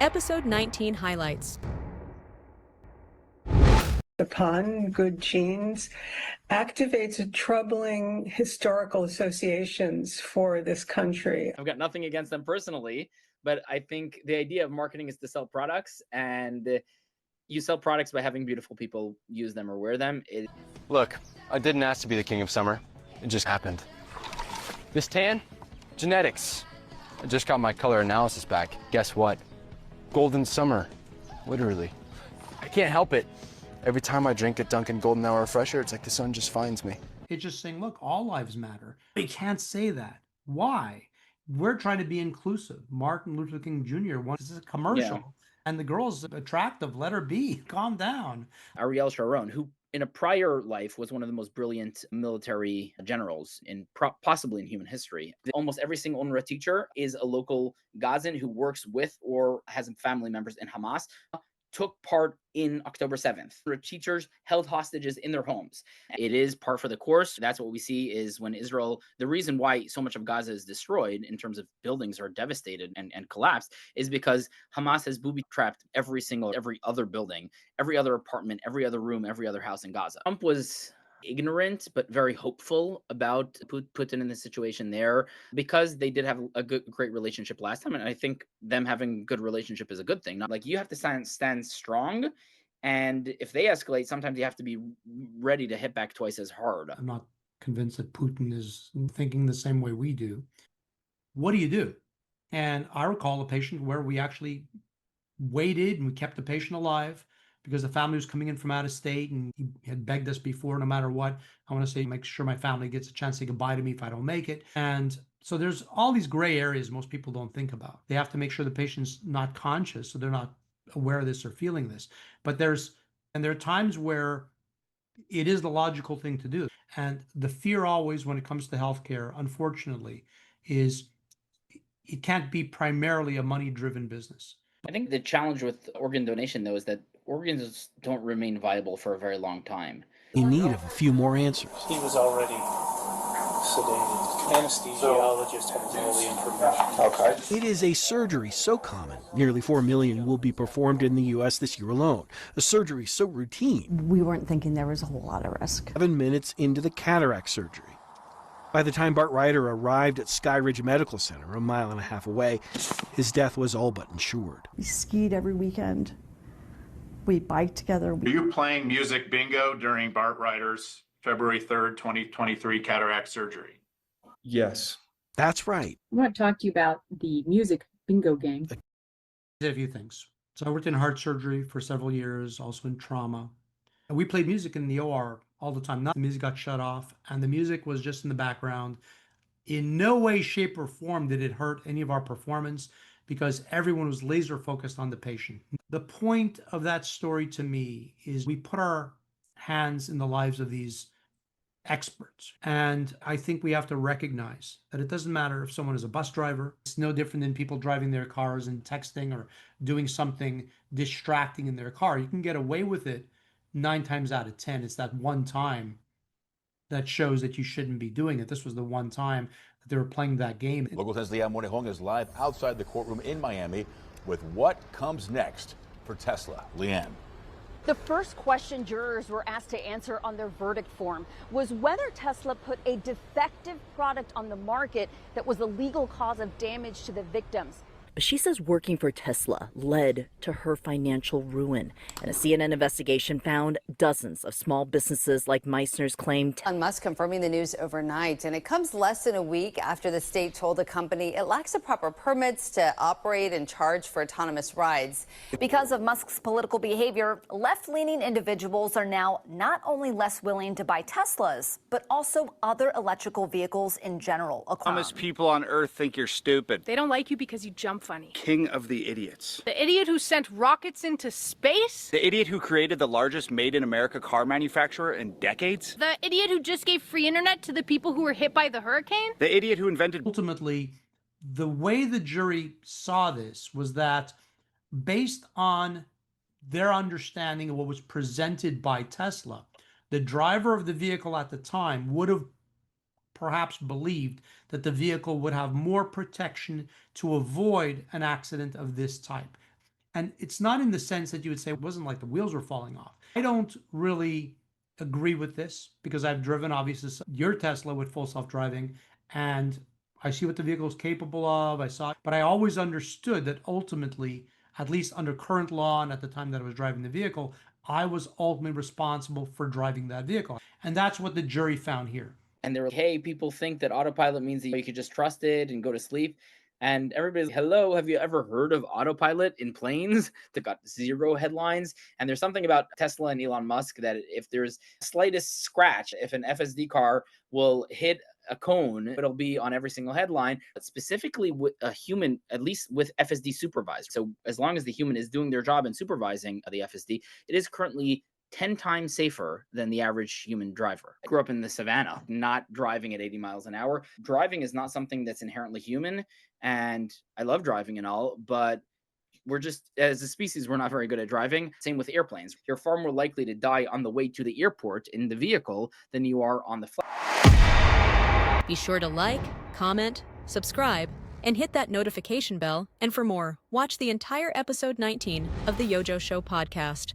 Episode 19 highlights. The pun, good genes, activates troubling historical associations for this country. I've got nothing against them personally, but I think the idea of marketing is to sell products, and you sell products by having beautiful people use them or wear them. Look, I didn't ask to be the king of summer. It just happened. This tan? Genetics. I just got my color analysis back. Guess what? Golden summer. Literally. I can't help it. Every time I drink a Dunkin' Golden Hour Refresher, it's like the sun just finds me. It's just saying, look, all lives matter. We can't say that. Why? We're trying to be inclusive. Martin Luther King Jr. This is a commercial. Yeah. And the girl's attractive. Let her be. Calm down. Ariel Sharon, who in a prior life was one of the most brilliant military generals in possibly in human history. Almost every single UNRWA teacher is a local Gazan who works with or has family members in Hamas. Took part in October 7th. The teachers held hostages in their homes. It is par for the course. That's what we see is when Israel, the reason why so much of Gaza is destroyed in terms of buildings are devastated and collapsed is because Hamas has booby-trapped every other building, every other apartment, every other room, every other house in Gaza. Trump was ignorant but very hopeful about Putin in the situation there because they did have a great relationship last time, and I think them having a good relationship is a good thing. Not like you have to stand strong, and if they escalate, sometimes you have to be ready to hit back twice as hard. I'm not convinced that Putin is thinking the same way we do. What do you do? And I recall a patient where we actually waited and we kept the patient alive because the family was coming in from out of state and he had begged us before, no matter what, I want to say, make sure my family gets a chance to say goodbye to me if I don't make it. And so there's all these gray areas most people don't think about. They have to make sure the patient's not conscious, so they're not aware of this or feeling this. But there are times where it is the logical thing to do. And the fear always when it comes to healthcare, unfortunately, is it can't be primarily a money-driven business. I think the challenge with organ donation, though, is that organs don't remain viable for a very long time. In need of a few more answers. He was already sedated. Anesthesiologist has all the information. Okay. It is a surgery so common, nearly 4 million will be performed in the U.S. this year alone. A surgery so routine. We weren't thinking there was a whole lot of risk. 7 minutes into the cataract surgery. By the time Bart Ryder arrived at Skyridge Medical Center, a mile and a half away, his death was all but ensured. We skied every weekend. We biked together. Are you playing music bingo during Bart Ryder's February 3rd, 2023 cataract surgery? Yes. That's right. I want to talk to you about the music bingo game. A few things. So I worked in heart surgery for several years, also in trauma. And we played music in the OR all the time. The music got shut off, and the music was just in the background. In no way, shape, or form did it hurt any of our performance because everyone was laser focused on the patient. The point of that story to me is we put our hands in the lives of these experts. And I think we have to recognize that it doesn't matter if someone is a bus driver. It's no different than people driving their cars and texting or doing something distracting in their car. You can get away with it 9 times out of 10. It's that one time that shows that you shouldn't be doing it. This was the one time that they were playing that game. Local 10's Liam Monehong is live outside the courtroom in Miami with what comes next for Tesla. Leanne. The first question jurors were asked to answer on their verdict form was whether Tesla put a defective product on the market that was the legal cause of damage to the victims. She says working for Tesla led to her financial ruin. And a CNN investigation found dozens of small businesses like Meissner's claimed. Elon Musk confirming the news overnight, and it comes less than a week after the state told the company it lacks the proper permits to operate and charge for autonomous rides. Because of Musk's political behavior, left-leaning individuals are now not only less willing to buy Teslas, but also other electrical vehicles in general. Dumbest people on earth think you're stupid. They don't like you because you jump funny. King of the idiots. The idiot who sent rockets into space? The idiot who created the largest made-in-America car manufacturer in decades? The idiot who just gave free internet to the people who were hit by the hurricane? The idiot who invented... Ultimately, the way the jury saw this was that based on their understanding of what was presented by Tesla, the driver of the vehicle at the time would have perhaps believed that the vehicle would have more protection to avoid an accident of this type. And it's not in the sense that you would say it wasn't like the wheels were falling off. I don't really agree with this because I've driven, obviously, your Tesla with full self-driving, and I see what the vehicle is capable of. I saw it, but I always understood that ultimately, at least under current law and at the time that I was driving the vehicle, I was ultimately responsible for driving that vehicle. And that's what the jury found here. And they were like, hey, people think that autopilot means that you could just trust it and go to sleep. And everybody's, hello, have you ever heard of autopilot in planes that got 0 headlines? And there's something about Tesla and Elon Musk that if there's slightest scratch, if an FSD car will hit a cone, it'll be on every single headline, but specifically with a human, at least with FSD supervised. So as long as the human is doing their job and supervising the FSD, it is currently 10 times safer than the average human driver. I grew up in the savannah, not driving at 80 miles an hour. Driving is not something that's inherently human, and I love driving and all, but we're just, as a species, we're not very good at driving. Same with airplanes. You're far more likely to die on the way to the airport in the vehicle than you are on the flight. Be sure to like, comment, subscribe, and hit that notification bell. And for more, watch the entire episode 19 of the YoJoeShow podcast.